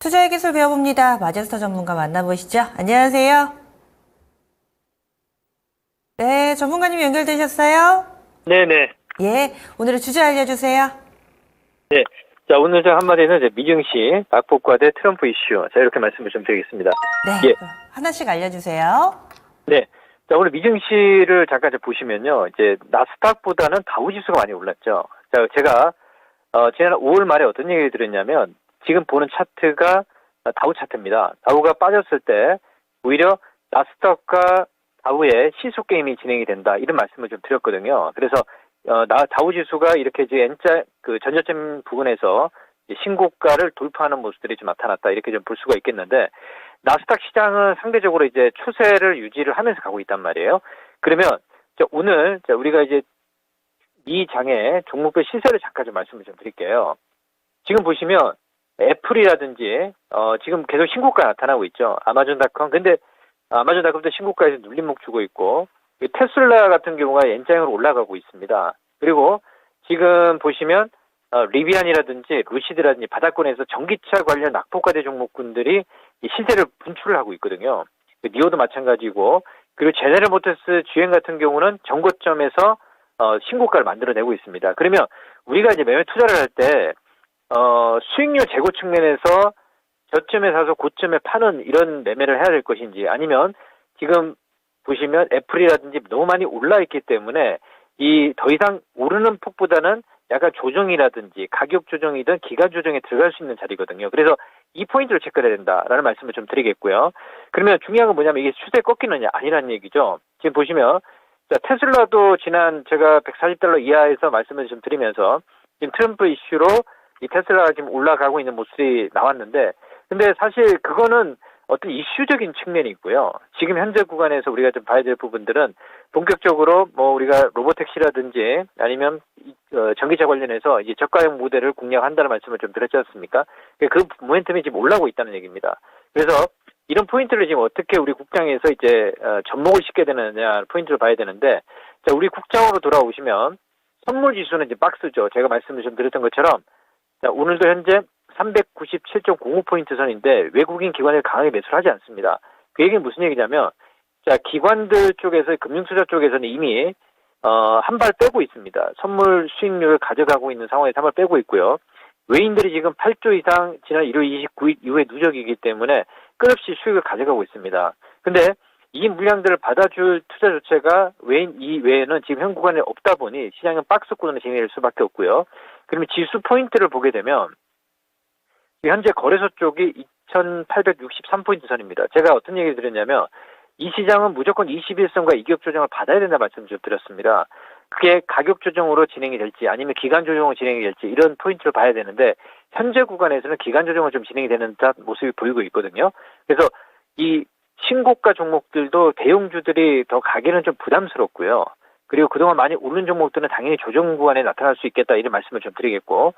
투자의 기술 배워봅니다. 마제스터 전문가 만나보시죠. 안녕하세요. 네, 전문가님 연결되셨어요? 네네. 예, 오늘의 주제 알려주세요. 네. 자, 오늘 저 한마디는 이제 미증시, 낙폭과 대 트럼프 이슈. 자, 이렇게 말씀을 좀 드리겠습니다. 네, 예. 하나씩 알려주세요. 네. 자, 오늘 미증시를 잠깐 좀 보시면요. 이제 나스닥보다는 다우지수가 많이 올랐죠. 자, 제가, 지난 5월 말에 어떤 얘기를 드렸냐면, 지금 보는 차트가 다우 차트입니다. 다우가 빠졌을 때, 오히려 나스닥과 다우의 시소 게임이 진행이 된다. 이런 말씀을 좀 드렸거든요. 그래서, 다우 지수가 이렇게 이제 N자, 전저점 부근에서 신고가를 돌파하는 모습들이 좀 나타났다. 이렇게 좀 볼 수가 있겠는데, 나스닥 시장은 상대적으로 이제 추세를 유지를 하면서 가고 있단 말이에요. 그러면, 오늘, 우리가 이제 이 장의 종목별 시세를 잠깐 좀 말씀을 좀 드릴게요. 지금 보시면, 애플이라든지, 지금 계속 신고가 나타나고 있죠. 아마존닷컴. 근데, 아마존닷컴도 신고가에서 눌림목 주고 있고, 테슬라 같은 경우가 N자형으로 올라가고 있습니다. 그리고 지금 보시면 리비안이라든지 루시드라든지 바닥권에서 전기차 관련 낙폭과대 종목군들이 이 시세를 분출을 하고 있거든요. 니오도 마찬가지고, 그리고 제네럴 모터스 GM 같은 경우는 정고점에서 신고가를 만들어내고 있습니다. 그러면 우리가 이제 매매 투자를 할 때 수익률 제고 측면에서 저점에 사서 고점에 파는 이런 매매를 해야 될 것인지, 아니면 지금 보시면 애플이라든지 너무 많이 올라 있기 때문에 이 더 이상 오르는 폭보다는 약간 조정이라든지 가격 조정이든 기간 조정에 들어갈 수 있는 자리거든요. 그래서 이 포인트를 체크해야 된다라는 말씀을 좀 드리겠고요. 그러면 중요한 건 뭐냐면 이게 추세 꺾이느냐 아니라는 얘기죠. 지금 보시면 테슬라도 지난 제가 $140 이하에서 말씀을 좀 드리면서 지금 트럼프 이슈로 이 테슬라가 지금 올라가고 있는 모습이 나왔는데, 근데 사실 그거는 어떤 이슈적인 측면이 있고요. 지금 현재 구간에서 우리가 좀 봐야 될 부분들은 본격적으로 뭐 우리가 로보택시라든지 아니면 전기차 관련해서 이제 저가형 모델을 공략한다는 말씀을 좀 드렸지 않습니까? 그 모멘텀이 지금 올라오고 있다는 얘기입니다. 그래서 이런 포인트를 지금 어떻게 우리 국장에서 이제 접목을 시켜야 되느냐 포인트를 봐야 되는데, 자, 우리 국장으로 돌아오시면 선물 지수는 이제 박스죠. 제가 말씀을 좀 드렸던 것처럼, 자, 오늘도 현재 397.05포인트 선인데 외국인 기관을 강하게 매수를 하지 않습니다. 그 얘기는 무슨 얘기냐면, 자, 기관들 쪽에서 금융투자 쪽에서는 이미 한 발 빼고 있습니다. 선물 수익률을 가져가고 있는 상황에서 한 발 빼고 있고요. 외인들이 지금 8조 이상 지난 1월 29일 이후에 누적이기 때문에 끝없이 수익을 가져가고 있습니다. 근데 이 물량들을 받아줄 투자 주체가 외인 이외에는 지금 현 구간에 없다 보니 시장은 박스권으로 진행될 수밖에 없고요. 그러면 지수 포인트를 보게 되면 현재 거래소 쪽이 2,863포인트 선입니다. 제가 어떤 얘기를 드렸냐면, 이 시장은 무조건 21선과 이격 조정을 받아야 된다 말씀을 좀 드렸습니다. 그게 가격 조정으로 진행이 될지 아니면 기간 조정으로 진행이 될지 이런 포인트를 봐야 되는데, 현재 구간에서는 기간 조정으로 좀 진행이 되는 모습이 보이고 있거든요. 그래서 이 신고가 종목들도 대형주들이 더 가기는 좀 부담스럽고요. 그리고 그동안 많이 오른 종목들은 당연히 조정 구간에 나타날 수 있겠다 이런 말씀을 좀 드리겠고,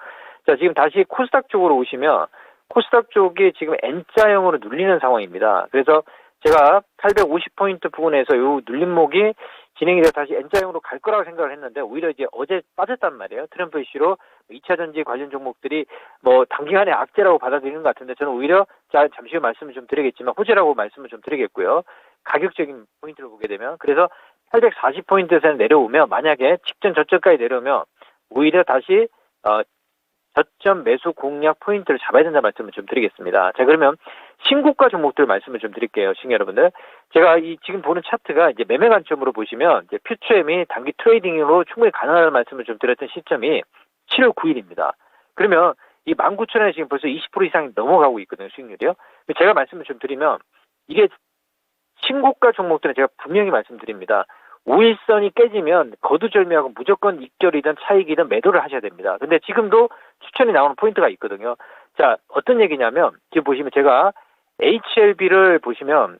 자, 지금 다시 코스닥 쪽으로 오시면 코스닥 쪽이 지금 N자형으로 눌리는 상황입니다. 그래서 제가 850포인트 부근에서 이 눌림목이 진행이 돼서 다시 N자형으로 갈 거라고 생각을 했는데, 오히려 이제 어제 빠졌단 말이에요. 트럼프 이슈로 2차전지 관련 종목들이 뭐 단기간에 악재라고 받아들이는 것 같은데, 저는 오히려 잠시 후 말씀을 좀 드리겠지만 호재라고 말씀을 좀 드리겠고요. 가격적인 포인트를 보게 되면, 그래서 840포인트에서 내려오면, 만약에 직전 저점까지 내려오면 오히려 다시 저점 매수 공략 포인트를 잡아야 된다는 말씀을 좀 드리겠습니다. 자, 그러면 신고가 종목들 말씀을 좀 드릴게요, 시청자 여러분들. 제가 지금 보는 차트가 이제 매매 관점으로 보시면 이제 퓨처엠이 단기 트레이딩으로 충분히 가능하다는 말씀을 좀 드렸던 시점이 7월 9일입니다. 그러면 이 19,000원에 지금 벌써 20% 이상이 넘어가고 있거든요, 수익률이요. 제가 말씀을 좀 드리면, 이게 신고가 종목들은 제가 분명히 말씀드립니다. 5일선이 깨지면 거두절미하고 무조건 입결이든 차익이든 매도를 하셔야 됩니다. 근데 지금도 추천이 나오는 포인트가 있거든요. 자, 어떤 얘기냐면, 지금 보시면 제가 HLB를 보시면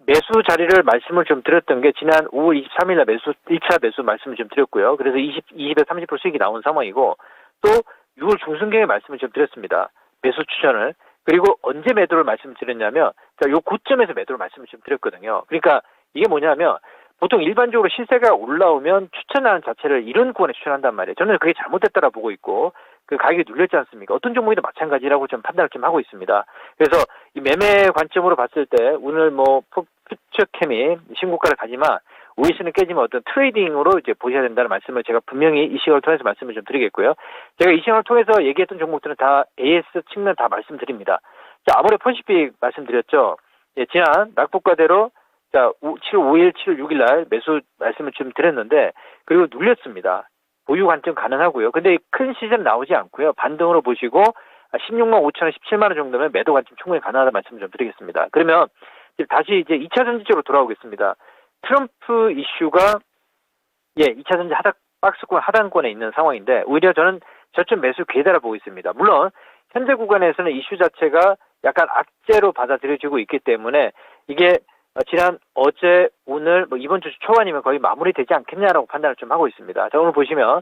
매수 자리를 말씀을 좀 드렸던 게 지난 5월 23일 날 1차 매수 말씀을 좀 드렸고요. 그래서 20에서 30% 수익이 나온 상황이고, 또 6월 중순경에 말씀을 좀 드렸습니다. 매수 추천을. 그리고 언제 매도를 말씀드렸냐면, 자, 요 고점에서 매도를 말씀을 좀 드렸거든요. 그러니까 이게 뭐냐면, 보통 일반적으로 시세가 올라오면 추천하는 자체를 이런 구간에 추천한단 말이에요. 저는 그게 잘못됐다라 보고 있고 그 가격이 눌렸지 않습니까? 어떤 종목이도 마찬가지라고 좀 판단을 좀 하고 있습니다. 그래서 이 매매 관점으로 봤을 때 오늘 뭐 퓨처캠이 신고가를 가지만 OEC는 깨지면 어떤 트레이딩으로 이제 보셔야 된다는 말씀을 제가 분명히 이 시간을 통해서 말씀을 좀 드리겠고요. 제가 이 시간을 통해서 얘기했던 종목들은 다 AS 측면 다 말씀드립니다. 자, 아무래도 펀시픽 말씀드렸죠. 예, 지난 낙폭과대로 자, 7월 5일, 7월 6일 날 매수 말씀을 좀 드렸는데 그리고 눌렸습니다. 보유 관점 가능하고요. 근데 큰 시세는 나오지 않고요. 반등으로 보시고 16만 5천 원, 17만 원 정도면 매도 관점 충분히 가능하다는 말씀을 좀 드리겠습니다. 그러면 다시 이제 2차 전지 쪽으로 돌아오겠습니다. 트럼프 이슈가 2차 전지 박스권 하단권에 있는 상황인데 오히려 저는 저점 매수 기회다라 보고 있습니다. 물론 현재 구간에서는 이슈 자체가 약간 악재로 받아들여지고 있기 때문에 이게 지난 어제 오늘 뭐 이번 주 초반이면 거의 마무리되지 않겠냐라고 판단을 좀 하고 있습니다. 자, 오늘 보시면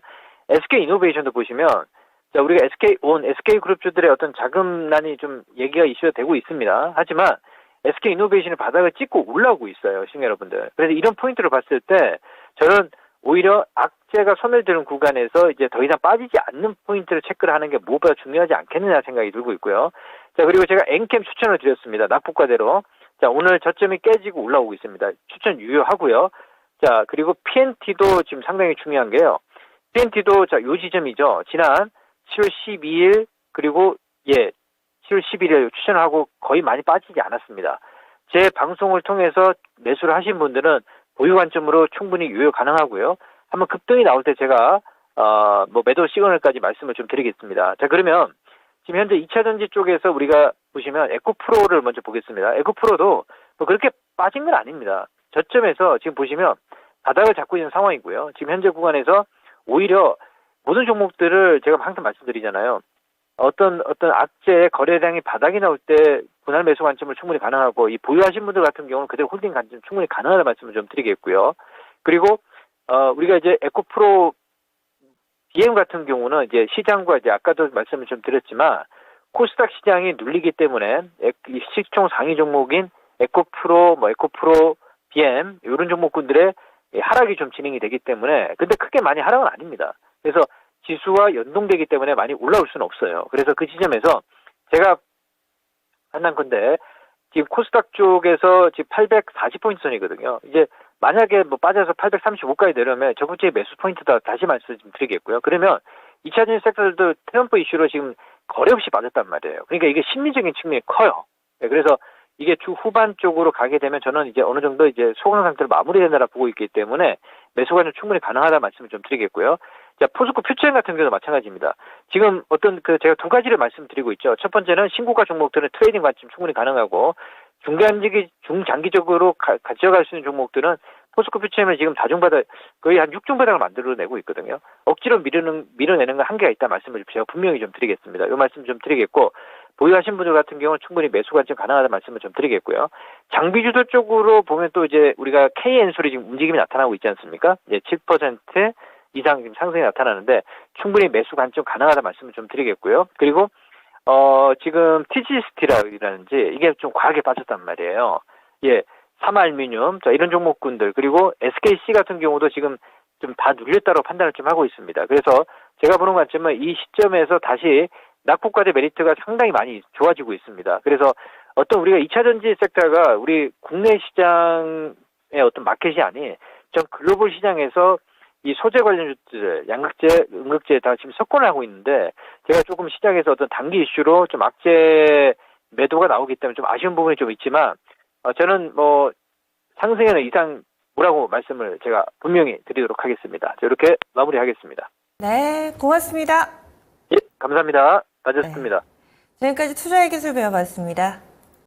SK 이노베이션도 보시면 자, 우리가 SK 그룹주들의 어떤 자금난이 좀 얘기가 이슈가 되고 있습니다. 하지만 SK 이노베이션이 바닥을 찍고 올라오고 있어요, 시청자 여러분들. 그래서 이런 포인트를 봤을 때 저는 오히려 악재가 손을 드는 구간에서 이제 더 이상 빠지지 않는 포인트를 체크를 하는 게 무엇보다 중요하지 않겠느냐 생각이 들고 있고요. 자, 그리고 제가 엔캠 추천을 드렸습니다. 낙폭과대로. 자, 오늘 저점이 깨지고 올라오고 있습니다. 추천 유효하고요. 자, 그리고 PNT도 지금 상당히 중요한 게요. PNT도 자, 요 지점이죠. 지난 7월 12일 그리고 7월 11일 추천을 하고 거의 많이 빠지지 않았습니다. 제 방송을 통해서 매수를 하신 분들은 보유 관점으로 충분히 유효 가능하고요. 한번 급등이 나올 때 제가 뭐 매도 시그널까지 말씀을 좀 드리겠습니다. 자, 그러면 지금 현재 2차 전지 쪽에서 우리가 보시면 에코프로를 먼저 보겠습니다. 에코프로도 뭐 그렇게 빠진 건 아닙니다. 저점에서 지금 보시면 바닥을 잡고 있는 상황이고요. 지금 현재 구간에서 오히려 모든 종목들을 제가 항상 말씀드리잖아요. 어떤 악재의 거래량이 바닥이 나올 때 분할 매수 관점을 충분히 가능하고 이 보유하신 분들 같은 경우는 그대로 홀딩 관점 충분히 가능하다는 말씀을 좀 드리겠고요. 그리고 우리가 이제 에코프로 BM 같은 경우는 이제 시장과 이제 아까도 말씀을 좀 드렸지만 코스닥 시장이 눌리기 때문에 시총 상위 종목인 에코프로, 에코프로 BM 이런 종목군들의 하락이 좀 진행이 되기 때문에 근데 크게 많이 하락은 아닙니다. 그래서 지수와 연동되기 때문에 많이 올라올 수는 없어요. 그래서 그 지점에서 제가 판단 건데 지금 코스닥 쪽에서 지금 840포인트 선이거든요. 이제 만약에 뭐 빠져서 835까지 내려면 저번주에 매수 포인트다 다시 말씀 좀 드리겠고요. 그러면 2차 전지 섹터들도 트럼프 이슈로 지금 거래 없이 빠졌단 말이에요. 그러니까 이게 심리적인 측면이 커요. 네, 그래서 이게 주 후반 쪽으로 가게 되면 저는 이제 어느 정도 이제 소강 상태로 마무리된다라 보고 있기 때문에 매수가 좀 충분히 가능하다는 말씀을 좀 드리겠고요. 자, 포스코 퓨처엠 같은 경우도 마찬가지입니다. 지금 제가 두 가지를 말씀드리고 있죠. 첫 번째는 신고가 종목들은 트레이딩 관점 충분히 가능하고 중장기적으로 가져갈 수 있는 종목들은 포스코 퓨처엠을 지금 거의 한 6중 바닥을 만들어내고 있거든요. 억지로 밀어내는 건 한계가 있다 말씀을 제가 분명히 좀 드리겠습니다. 이 말씀 좀 드리겠고 보유하신 분들 같은 경우는 충분히 매수 관점 가능하다는 말씀을 좀 드리겠고요. 장비주도 쪽으로 보면 또 이제 우리가 KN솔이 지금 움직임이 나타나고 있지 않습니까? 이제 7% 이상 지금 상승이 나타나는데 충분히 매수 관점 가능하다는 말씀을 좀 드리겠고요. 그리고 지금 TG스틸이라든지 이게 좀 과하게 빠졌단 말이에요. 삼알미늄 이런 종목군들 그리고 SKC 같은 경우도 지금 좀 다 눌렸다고 판단을 좀 하고 있습니다. 그래서 제가 보는 관점은 이 시점에서 다시 낙폭과대 메리트가 상당히 많이 좋아지고 있습니다. 그래서 어떤 우리가 2차 전지 섹터가 우리 국내 시장의 어떤 마켓이 아닌 전 글로벌 시장에서 이 소재 관련주들, 양극재, 음극재 다 지금 석권을 하고 있는데 제가 조금 시장에서 어떤 단기 이슈로 좀 악재 매도가 나오기 때문에 좀 아쉬운 부분이 좀 있지만 저는 뭐 상승에는 이상 뭐라고 말씀을 제가 분명히 드리도록 하겠습니다. 이렇게 마무리하겠습니다. 네, 고맙습니다. 예, 감사합니다. 마저스입니다. 네. 지금까지 투자의 기술 배워봤습니다.